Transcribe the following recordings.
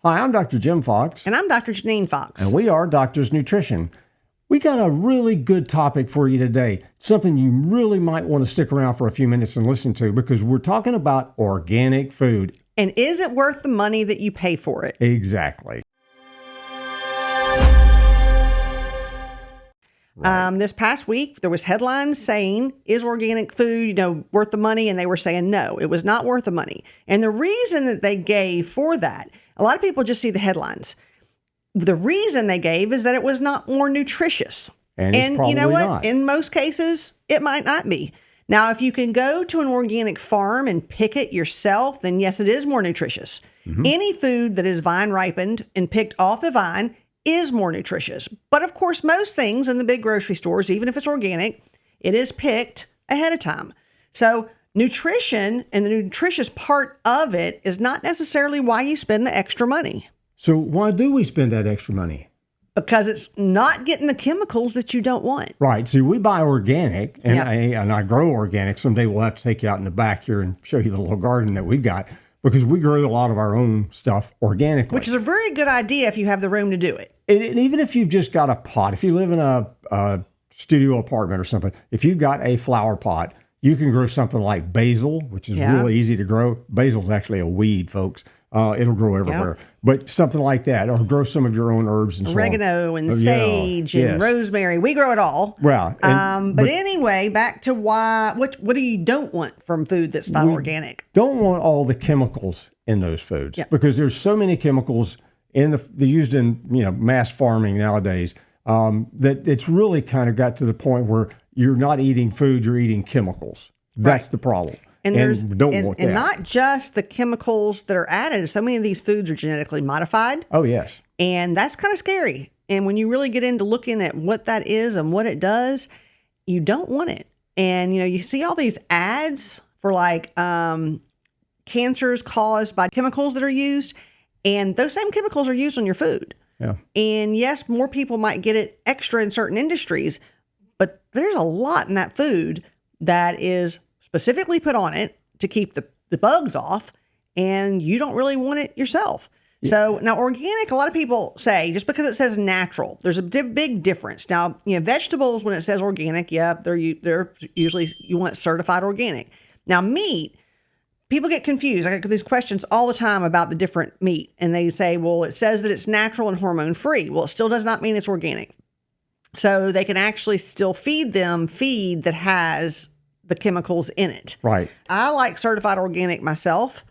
Hi, I'm Dr. Jim Fox. And I'm Dr. Janine Fox. And we are Doctor's Nutrition. We got a really good topic for you today. Something you really might want to stick around for a few minutes and listen to, because we're talking about organic food. And is it worth the money that you pay for it? Exactly. This past week, there was headlines saying, is organic food, worth the money? And they were saying, no, it was not worth the money. And the reason that they gave for that, a lot of people just see the headlines. The reason they gave is that it was not more nutritious. And you know what? Not. In most cases, it might not be. Now, if you can go to an organic farm and pick it yourself, then yes, it is more nutritious. Mm-hmm. Any food that is vine ripened and picked off the vine is more nutritious. But of course, most things in the big grocery stores, even if it's organic, it is picked ahead of time. So nutrition and the nutritious part of it is not necessarily why you spend the extra money. So why do we spend that extra money? Because it's not getting the chemicals that you don't want. Right. See, we buy organic, and, I grow organic. Someday we'll have to take you out in the back here and show you the little garden that we've got, because we grow a lot of our own stuff organically. Which is a very good idea if you have the room to do it. And even if you've just got a pot, if you live in a studio apartment or something, if you've got a flower pot, you can grow something like basil, which is really easy to grow. Basil's actually a weed, folks. It'll grow everywhere. Yep. But something like that, or grow some of your own herbs and oregano and sage and rosemary. We grow it all. Well, but anyway, back to what do you don't want from food that's not organic? Don't want all the chemicals in those foods, because there's so many chemicals in the used in mass farming nowadays that it's really kind of got to the point where you're not eating food, you're eating chemicals. That's the problem. And not just the chemicals that are added. So many of these foods are genetically modified. Oh, yes. And that's kind of scary. And when you really get into looking at what that is and what it does, you don't want it. And, you see all these ads for like cancers caused by chemicals that are used. And those same chemicals are used on your food. Yeah. And yes, more people might get it extra in certain industries, but there's a lot in that food that is specifically put on it to keep the bugs off, and you don't really want it yourself. Yeah. So now organic, a lot of people say, just because it says natural, there's a big difference. Now, vegetables, when it says organic, they're usually, you want certified organic. Now meat, people get confused. I get these questions all the time about the different meat, and they say, well, it says that it's natural and hormone free. Well, it still does not mean it's organic. So they can actually still feed them feed that has the chemicals in it. Right. I like certified organic myself,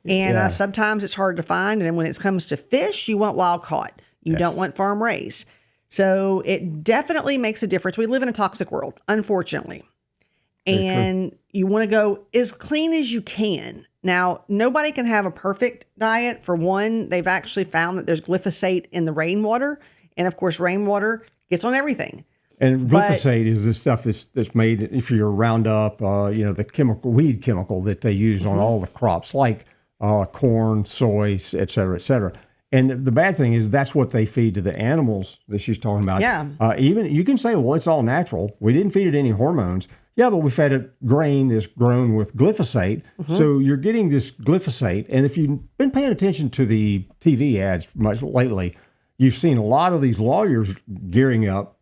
and sometimes it's hard to find. And when it comes to fish, you want wild caught. You don't want farm raised. So it definitely makes a difference. We live in a toxic world, unfortunately. And you want to go as clean as you can. Now, nobody can have a perfect diet. For one, they've actually found that there's glyphosate in the rainwater. And of course, rainwater gets on everything. And glyphosate is the stuff that's made if you're Roundup, the weed chemical that they use on all the crops, like corn, soy, et cetera, et cetera. And the bad thing is that's what they feed to the animals that she's talking about. Yeah. Even you can say, well, it's all natural. We didn't feed it any hormones. Yeah, but we fed it grain that's grown with glyphosate. Mm-hmm. So you're getting this glyphosate. And if you've been paying attention to the TV ads much lately, you've seen a lot of these lawyers gearing up,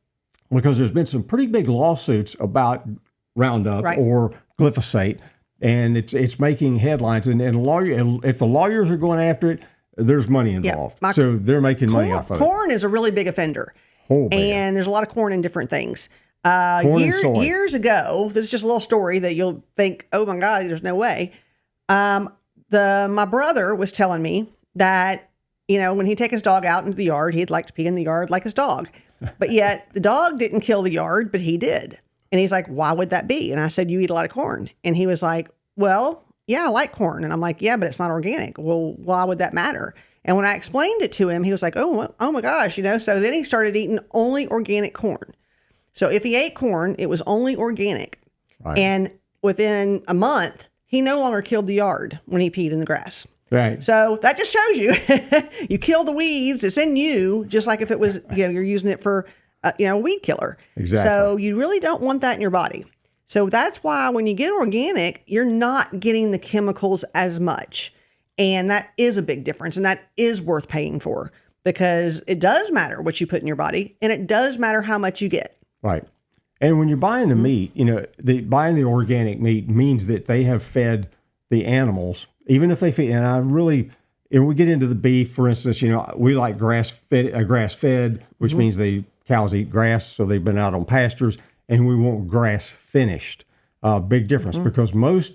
because there's been some pretty big lawsuits about Roundup or glyphosate, and it's making headlines. And if the lawyers are going after it, there's money involved. So they're making money off of it. Corn is a really big offender. And there's a lot of corn in different things. Years ago, this is just a little story that you'll think, oh my God, there's no way. My brother was telling me that, when he'd take his dog out into the yard, he'd like to pee in the yard like his dog. But yet the dog didn't kill the yard, but he did. And he's like, why would that be? And I said, you eat a lot of corn. And he was like, well, yeah, I like corn. And I'm like, yeah, but it's not organic. Well, why would that matter? And when I explained it to him, he was like, oh my gosh, So then he started eating only organic corn. So if he ate corn, it was only organic. Right. And within a month, he no longer killed the yard when he peed in the grass. Right. So that just shows you, you kill the weeds. It's in you, just like if it was, you're using it for, a weed killer. Exactly. So you really don't want that in your body. So that's why when you get organic, you're not getting the chemicals as much. And that is a big difference. And that is worth paying for, because it does matter what you put in your body, and it does matter how much you get. Right. And when you're buying the meat, buying the organic meat means that they have fed the animals, even if they feed. And we get into the beef, for instance, we like grass fed, which means the cows eat grass. So they've been out on pastures, and we want grass finished. Big difference, because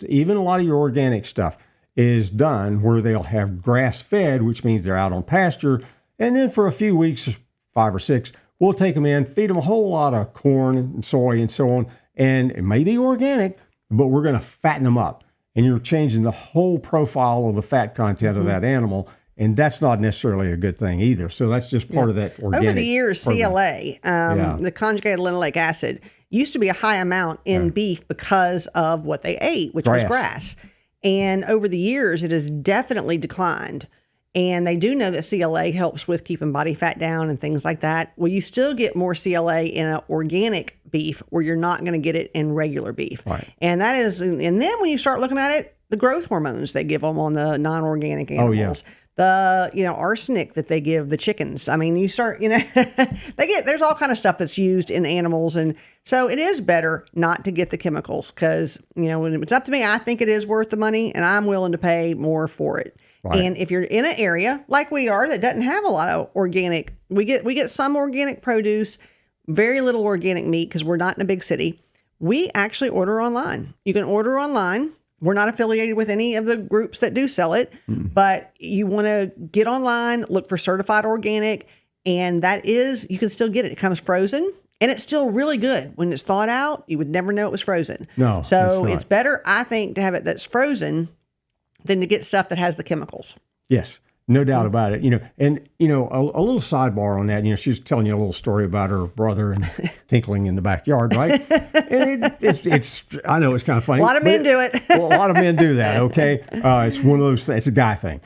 even a lot of your organic stuff is done where they'll have grass fed, which means they're out on pasture. And then for a few weeks, 5 or 6, we'll take them in, feed them a whole lot of corn and soy and so on. And it may be organic, but we're going to fatten them up. And you're changing the whole profile of the fat content of that animal. And that's not necessarily a good thing either. So that's just part of that organic. Over the years, program. CLA, the conjugated linoleic acid, used to be a high amount in beef because of what they ate, which was grass. And over the years, it has definitely declined. And they do know that CLA helps with keeping body fat down and things like that. Well, you still get more CLA in an organic beef where you're not going to get it in regular beef. Right. And then when you start looking at it, the growth hormones they give them on the non-organic animals. The arsenic that they give the chickens. I mean, you start, there's all kind of stuff that's used in animals. And so it is better not to get the chemicals, because, when it's up to me, I think it is worth the money, and I'm willing to pay more for it. Right. And if you're in an area like we are that doesn't have a lot of organic, we get some organic produce, very little organic meat, because we're not in a big city. We actually order online. You can order online. We're not affiliated with any of the groups that do sell it, but you want to get online, look for certified organic, and you can still get it. It comes frozen, and it's still really good. When it's thawed out, you would never know it was frozen. No, so it's better, I think, to have it that's frozen than to get stuff that has the chemicals. Yes, no doubt about it. A little sidebar on that. She's telling you a little story about her brother and tinkling in the backyard, right? And it's I know it's kind of funny. A lot of men do it. Well, a lot of men do that. Okay, it's one of those things. It's a guy thing.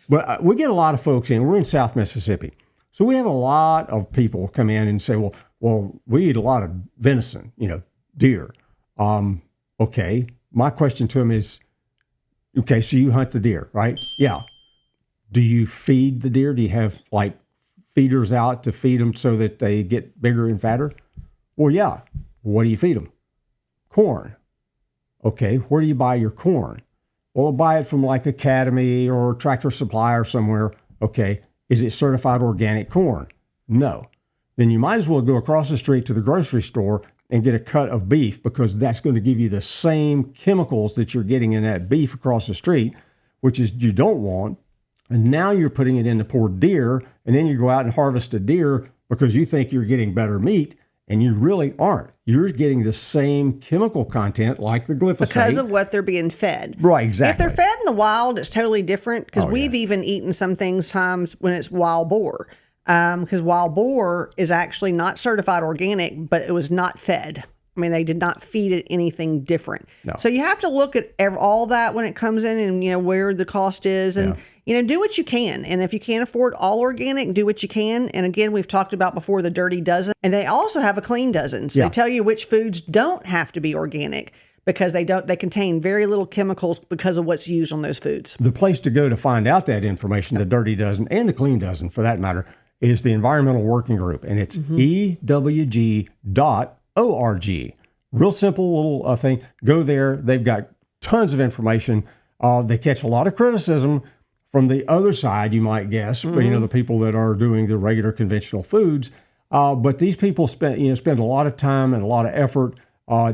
But we get a lot of folks in. We're in South Mississippi, so we have a lot of people come in and say, "Well, we eat a lot of venison, deer." Okay, my question to them is, okay, so you hunt the deer, right? Yeah. Do you feed the deer? Do you have feeders out to feed them so that they get bigger and fatter? Well, yeah. What do you feed them? Corn. Okay, where do you buy your corn? Well, I'll buy it from Academy or Tractor Supply or somewhere. Okay, is it certified organic corn? No. Then you might as well go across the street to the grocery store and get a cut of beef, because that's going to give you the same chemicals that you're getting in that beef across the street, which is you don't want. And now you're putting it in the poor deer, and then you go out and harvest a deer because you think you're getting better meat, and you really aren't. You're getting the same chemical content like the glyphosate. Because of what they're being fed. Right, exactly. If they're fed in the wild, it's totally different, because we've even eaten some things times when it's wild boar. Because wild boar is actually not certified organic, but it was not fed. I mean, they did not feed it anything different. No. So you have to look at all that when it comes in, and, where the cost is, and, do what you can. And if you can't afford all organic, do what you can. And again, we've talked about before the dirty dozen, and they also have a clean dozen. So they tell you which foods don't have to be organic, because they contain very little chemicals because of what's used on those foods. The place to go to find out that information, the dirty dozen and the clean dozen for that matter, is the Environmental Working Group, and it's ewg.org. Real simple little thing. Go there. They've got tons of information. They catch a lot of criticism from the other side, you might guess, but, the people that are doing the regular conventional foods. But these people spend a lot of time and a lot of effort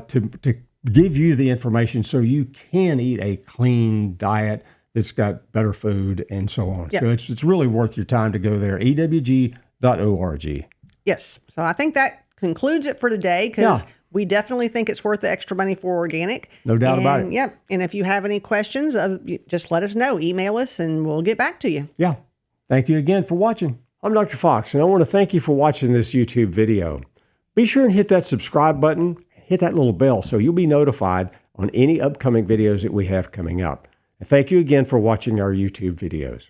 to give you the information so you can eat a clean diet that's got better food and so on. Yep. So it's really worth your time to go there, ewg.org. Yes. So I think that concludes it for today, because we definitely think it's worth the extra money for organic. No doubt about it. Yeah. And if you have any questions, just let us know. Email us and we'll get back to you. Yeah. Thank you again for watching. I'm Dr. Fox, and I want to thank you for watching this YouTube video. Be sure and hit that subscribe button, hit that little bell so you'll be notified on any upcoming videos that we have coming up. And thank you again for watching our YouTube videos.